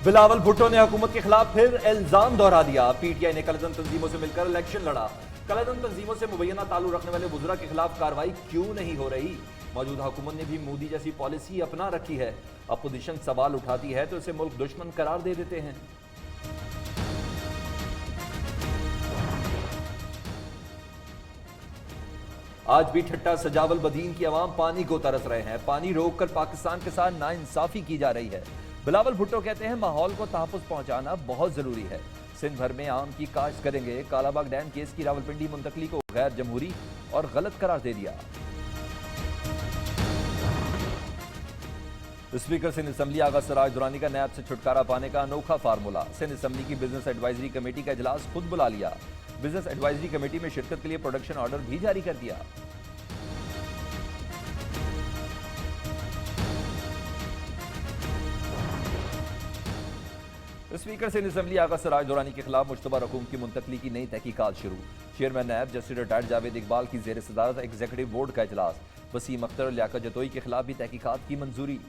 बिलावल भुट्टो ने हुकूमत के खिलाफ फिर इल्जाम दोहरा दिया। पीटीआई ने कलदम तंजीमों से मिलकर इलेक्शन लड़ा। कलदम तंजीमों से मुबैना ताल्लुक रखने वाले वुज़रा के खिलाफ कार्रवाई क्यों नहीं हो रही? मौजूदा हुकूमत ने भी मोदी जैसी पॉलिसी अपना रखी है। अपोजिशन सवाल उठाती है तो इसे मुल्क दुश्मन करार दे देते हैं। आज भी ठट्टा सजावल बदीन की आवाम पानी को तरस रहे हैं। पानी रोककर पाकिस्तान के साथ नाइंसाफी की जा रही है। बिलावल भुट्टो कहते हैं माहौल को तहफ़्फ़ुज़ पहुंचाना बहुत जरूरी है। सिंध भर में आम की काश्त करेंगे। कालाबाग डैम केस की रावलपिंडी मुंतकली को गैर जमहूरी और गलत करार दे दिया। स्पीकर सिंध असम्बली आगा सराज दुरानी का नैब से छुटकारा पाने का अनोखा फार्मूला। सिंध असम्बली की बिजनेस एडवाइजरी कमेटी का इजलास खुद बुला लिया। बिजनेस एडवाइजरी कमेटी में शिरकत के लिए प्रोडक्शन ऑर्डर भी जारी कर दिया। स्पीकर सिंध असम्बली आगा सराज दुरानी के खिलाफ मुश्तबा रकूम की मुंतकली की नई तहकीकात शुरू। Chairman NAB justice retired Javed Iqbal की जेर सदारत एग्जीक्यूटिव बोर्ड का इजलास। वसीम अख्तर और लियाकत जतोई के खिलाफ भी तहकीकात की मंजूरी।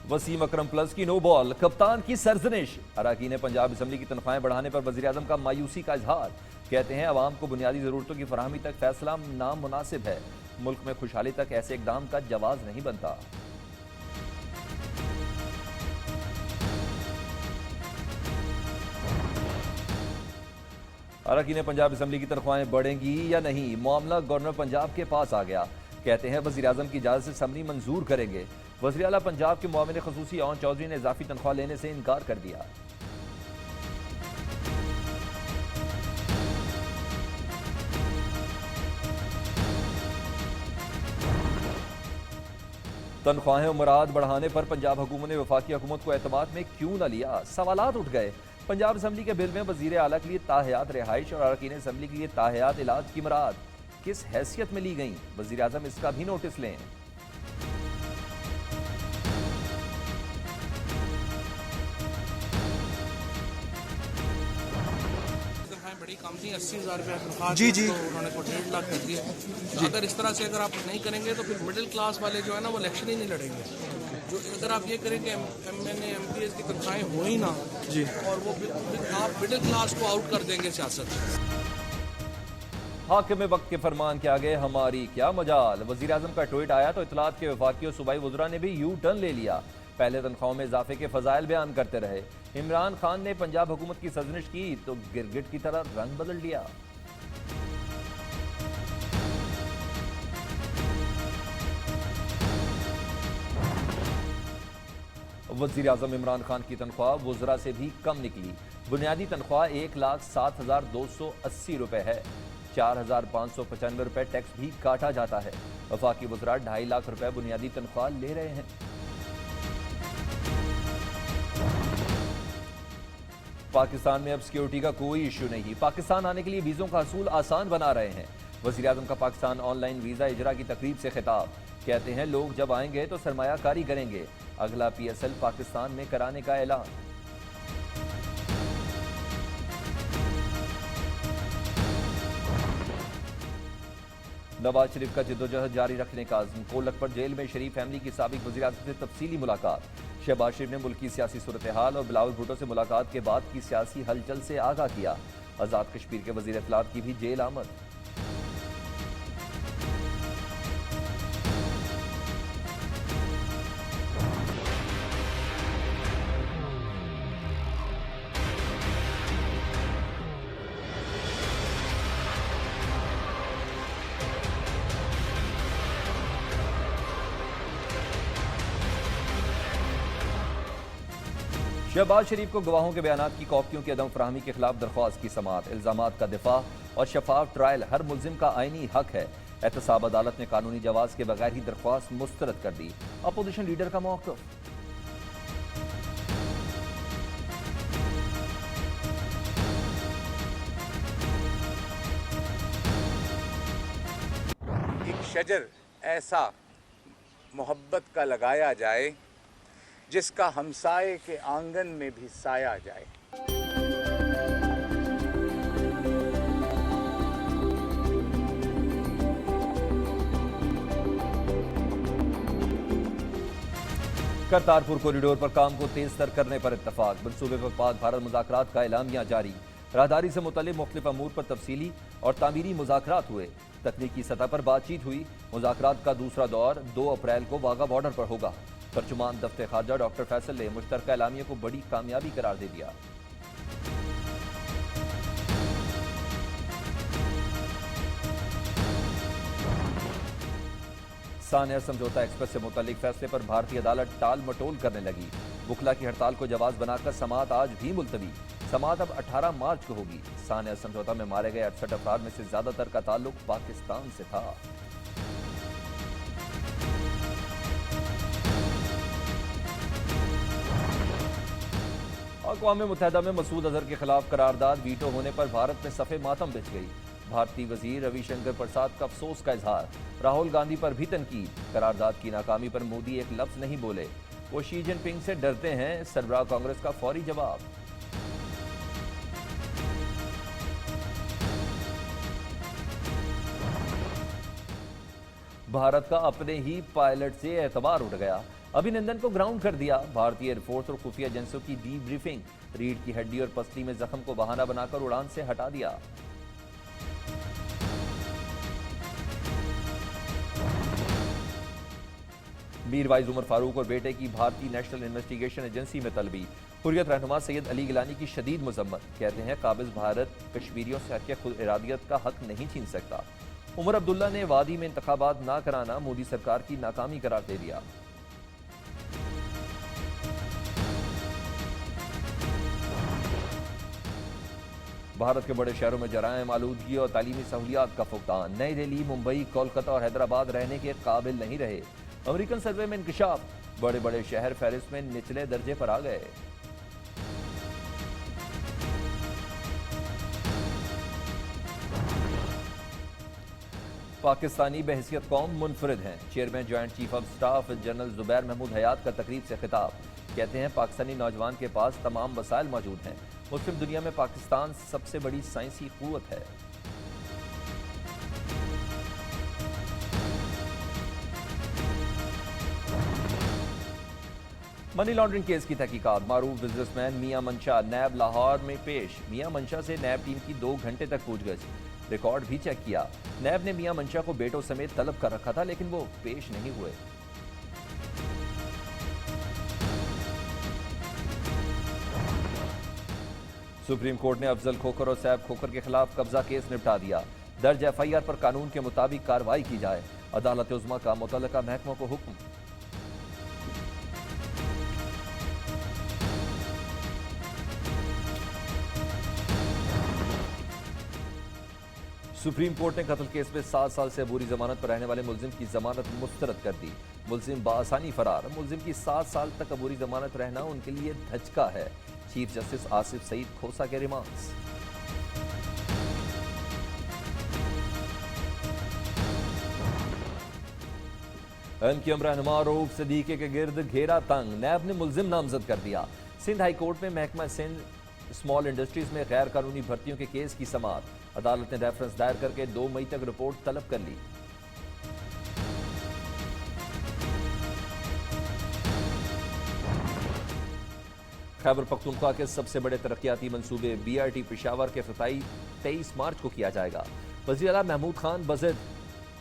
वसीम अकरम प्लस की नो बॉल, कप्तान की सरजनिश। अरकान पंजाब असम्बली की तनख्वाहें बढ़ाने पर वज़ीर आज़म का मायूसी का इजहार। कहते हैं अवाम को बुनियादी जरूरतों की फराहमी तक फैसला नामुनासिब है। मुल्क में खुशहाली तक ऐसे इकदाम का जवाज नहीं बनता। अरकान पंजाब असम्बली की तनख्वाहें बढ़ेंगी या नहीं, मामला गवर्नर पंजाब के पास आ गया। कहते हैं वज़ीर आज़म की इजाज़त से असम्बली मंजूर करेंगे। वज़ीर आला पंजाब के मुआविन ख़ुसूसी ओन चौधरी ने इजाफी तनख्वाह लेने से इनकार कर दिया। तनख्वाहें मुराद बढ़ाने पर पंजाब हुकूमत ने वफाकी हुकूमत को एतमाद में क्यों न लिया? सवालात उठ गए। पंजाब असम्बली के बिल में वज़ीर आला के लिए ताहयात रिहाइश और अरकान असम्बली के लिए ताहयात इलाज की मुराद किस हैसियत में ली गई? वज़ीर आज़म इसका भी नोटिस लें। बड़ी कम थी, 80,000 रुपया तनख्वाह जी तो उन्होंने को 1.5 लाख कर दिया। अगर इस तरह से अगर आप नहीं करेंगे तो फिर मिडिल क्लास वाले जो है ना वो इलेक्शन ही नहीं लड़ेंगे। जो अगर आप ये करेंगे MNA MPs की तनख्वाहें हो ही ना जी, और वो आप मिडिल क्लास को आउट कर देंगे सियासत से। हाकिम वक्त के फरमान के आगे हमारी क्या मजाल। वज़ीर आज़म का ट्वीट आया तो इतलात के वफाकी और सूबाई वुज़रा ने भी यू टर्न ले लिया। पहले तनख्वाहों में इजाफे के फजाइल बयान करते रहे। इमरान खान ने पंजाब हुकूमत की सरजनिश की तो गिरगिट की तरह रंग बदल लिया। वज़ीर आज़म इमरान खान की तनख्वाह वुज़रा से भी कम निकली। बुनियादी तनख्वाह 1,07,280 रुपए है। 4,595 रुपए टैक्स भी काटा जाता है। वफाकी वुज़रा 2.5 लाख रुपए बुनियादी तनख्वाह ले रहे हैं। पाकिस्तान में अब सिक्योरिटी का कोई इशू नहीं। पाकिस्तान आने के लिए वीज़ों का हसूल आसान बना रहे हैं। वज़ीर आज़म का पाकिस्तान ऑनलाइन वीज़ा इजरा की तकरीब से खिताब। कहते हैं लोग जब आएंगे तो सरमायाकारी करेंगे। अगला PSL पाकिस्तान में कराने का ऐलान। नवाज शरीफ का जिद्दोजहद जारी रखने का अज़्म। कोलक पर जेल में शरीफ फैमिली की साबिक वज़ीर आज़म से तफसीली मुलाकात। शहबाज शरीफ ने मुल्क की सियासी सूरत हाल और बिलावल भुट्टो से मुलाकात के बाद की सियासी हलचल से आगाह किया। आज़ाद कश्मीर के वज़ीर इत्तलात की भी जेल आमद। शहबाज शरीफ को गवाहों के बयानात की कॉपियों की अदम फराहमी के खिलाफ दरख्वास्त की समाअत। इल्जामात का दिफा और शफाफ ट्रायल हर मुल्जिम का आईनी हक है। एहतसाब अदालत ने कानूनी जवाज के बगैर ही दरख्वास्त मुस्तरद कर दी। अपोजिशन लीडर का मौक़िफ़। एक शजर ऐसा मोहब्बत का लगाया जाए जिसका हमसाये के आंगन में भी साया जाए। करतारपुर कॉरिडोर पर काम को तेज तर करने पर इत्तफाक। मनसूबे पर पाक भारत मुज़ाकरात का एलामिया जारी। राहदारी से मुतल्लिक़ मुख्तलिफ अमूर पर तफसीली और तामीरी मुज़ाकरात हुए। तकनीकी सतह पर बातचीत हुई। मुज़ाकरात का दूसरा दौर 2 अप्रैल को वाघा बॉर्डर पर होगा। तर्जुमान दफ्तर खारजा डॉक्टर फैसल ने मुश्तरका एलामिया को बड़ी कामयाबी करार दे दिया। सानिया समझौता एक्सप्रेस से मुतल्लिक फैसले पर भारतीय अदालत टाल मटोल करने लगी। वुकला की हड़ताल को जवाज बनाकर समाअत आज भी मुलतवी। समाअत अब 18 मार्च को होगी। सानिया समझौता में मारे गए 68 अफराद में से ज्यादातर का ताल्लुक पाकिस्तान से था। अक़वाम मुत्तहिदा में मसूद अजहर के खिलाफ करारदाद वीटो होने पर भारत में सफ़े मातम बिछ गई। भारतीय वजीर रविशंकर प्रसाद का अफसोस का इजहार। राहुल गांधी पर भी तनकीद। करारदाद की नाकामी पर मोदी एक लफ्ज नहीं बोले। वो शी जिनपिंग से डरते हैं। सरबराह कांग्रेस का फौरी जवाब। भारत का अपने ही पायलट से एतबार उठ गया। अभिनंदन को ग्राउंड कर दिया। भारतीय एयरफोर्स और खुफिया एजेंसियों की डी ब्रीफिंग। रीढ़ की हड्डी और पसली में जख्म को बहाना बनाकर उड़ान से हटा दिया। मीरवाइज उमर फारूक और बेटे की भारतीय नेशनल इन्वेस्टिगेशन एजेंसी में तलबी। हुर्रियत रहनुमा सैयद अली गिलानी की शदीद मजम्मत। कहते हैं काबिज भारत कश्मीरियों से हक खुद इरादियत का हक नहीं छीन सकता। उमर अब्दुल्ला ने वादी में इंतखाबात ना कराना मोदी सरकार की नाकामी करार दे दिया। भारत के बड़े शहरों में जराइम, आलूदगी और तालीमी सहूलियात का फुकदान। नई दिल्ली, मुंबई, कोलकाता और हैदराबाद रहने के काबिल नहीं रहे। अमेरिकन सर्वे में इंकशाफ। बड़े बड़े शहर फहरिस्त में निचले दर्जे पर आ गए। पाकिस्तानी बहसियत कौम मुनफरिद हैं। Chairman joint chief of staff general Zubair Mahmood Hayat का तकरीब से खिताब। कहते हैं पाकिस्तानी नौजवान के पास तमाम वसाइल मौजूद हैं। मुस्लिम दुनिया में पाकिस्तान सबसे बड़ी साइंसी कुव्वत है। मनी लॉन्ड्रिंग केस की तहकीकात। मारूफ बिजनेसमैन मियां मंशा नैब लाहौर में पेश। मियां मंशा से नैब टीम की 2 घंटे तक पूछगछ। रिकॉर्ड भी चेक किया। नैब ने मियां मंशा को बेटों समेत तलब कर रखा था, लेकिन वो पेश नहीं हुए। सुप्रीम कोर्ट ने अफजल खोखर और सैफ खोखर के खिलाफ कब्जा केस निपटा दिया। दर्ज एफआईआर पर कानून के मुताबिक कार्रवाई की जाए। अदालत उज़्मा का मुतल्लिका महकमों को हुक्म। सुप्रीम कोर्ट ने कत्ल केस में 7 साल से अबूरी जमानत पर रहने वाले मुलजिम की जमानत मुस्तरद कर दी। मुलजिम बासानी फरार। मुलजिम की 7 साल तक अबूरी जमानत रहना उनके लिए धचका है। चीफ जस्टिस आसिफ सईद खोसा के रिमार्क्स। एमक्यूएम रहनुमा रऊफ सिद्दीकी के गिर्द घेरा तंग। नैब ने मुलजिम नामजद कर दिया। सिंध हाई कोर्ट में महकमा सिंध स्मॉल इंडस्ट्रीज में गैर कानूनी भर्तियों के केस की समाअत। अदालत ने रेफरेंस दायर करके 2 मई तक रिपोर्ट तलब कर ली। खैबर पख्तूनख्वा के सबसे बड़े तरक्याती मंसूबे बीआरटी पेशावर के इफ्तिताही 23 मार्च को किया जाएगा। वज़ीर आला महमूद खान बज़द।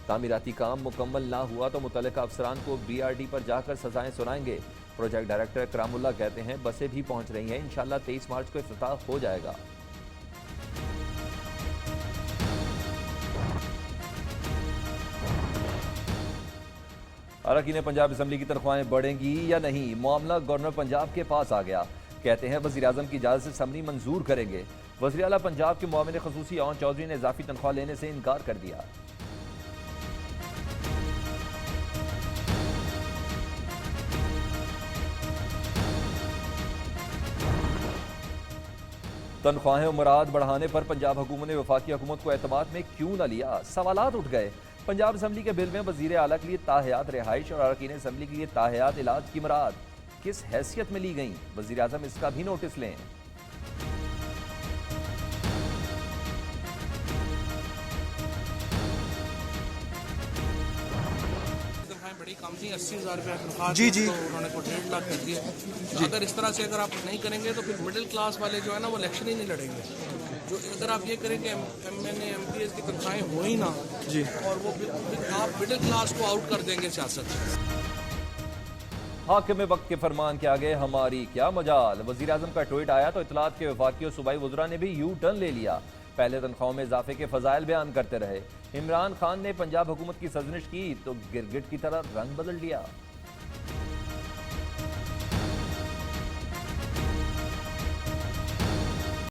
तामीराती काम मुकम्मल ना हुआ तो मुतल्लिका अफसरान को बीआरटी पर जाकर सजाएं सुनाएंगे। प्रोजेक्ट डायरेक्टर करामुल्लाह कहते हैं बसें भी पहुंच रही हैं। इंशाल्लाह 23 मार्च को इफ्तिताह हो जाएगा। अरकान पंजाब असम्बली की तनख्वाहें बढ़ेंगी या नहीं, मामला गवर्नर पंजाब के पास आ गया। कहते हैं वज़ीर आज़म की इजाज़त से असम्बली मंजूर करेंगे। वज़ीर आला पंजाब के मुआविन ख़ुसूसी ओन चौधरी ने इजाफी तनख्वाह लेने से इनकार कर दिया। तनख्वाहें मुराद बढ़ाने पर पंजाब हुकूमत ने वफाकी हुकूमत को एतमाद में क्यों न लिया, सवालात उठ गए। पंजाब असम्बली के बिल में वज़ीर आला के लिए ताहयात रिहाइश और अरकान असम्बली के लिए ताहयात इलाज की मुराद किस हैसियत में ली गई, वज़ीर आज़म इसका भी नोटिस लें। बड़ी कम कम थी, 80,000 रुपया तनख्वाह जी, थी, जी। तो उन्होंने को 1.5 लाख कर दिया। तो अगर इस तरह से अगर आप नहीं करेंगे तो फिर मिडिल क्लास वाले जो है ना वो इलेक्शन ही नहीं लड़ेंगे। जो अगर आप ये करें कि MNA MPs की तनख्वाहें हो ही ना जी। और वो फिर आप मिडिल क्लास को आउट कर देंगे सियासत से। हाकिम वक्त के फरमान के आगे हमारी क्या मजाल। वजीर आजम का ट्वीट आया तो इतलात के वफाकी और सूबाई वज़रा ने भी यू टर्न ले लिया। पहले तनख्वाहों में इजाफे के फजाइल बयान करते रहे। इमरान खान ने पंजाब हुकूमत की सजनिश की तो गिरगिट की तरह रंग बदल लिया।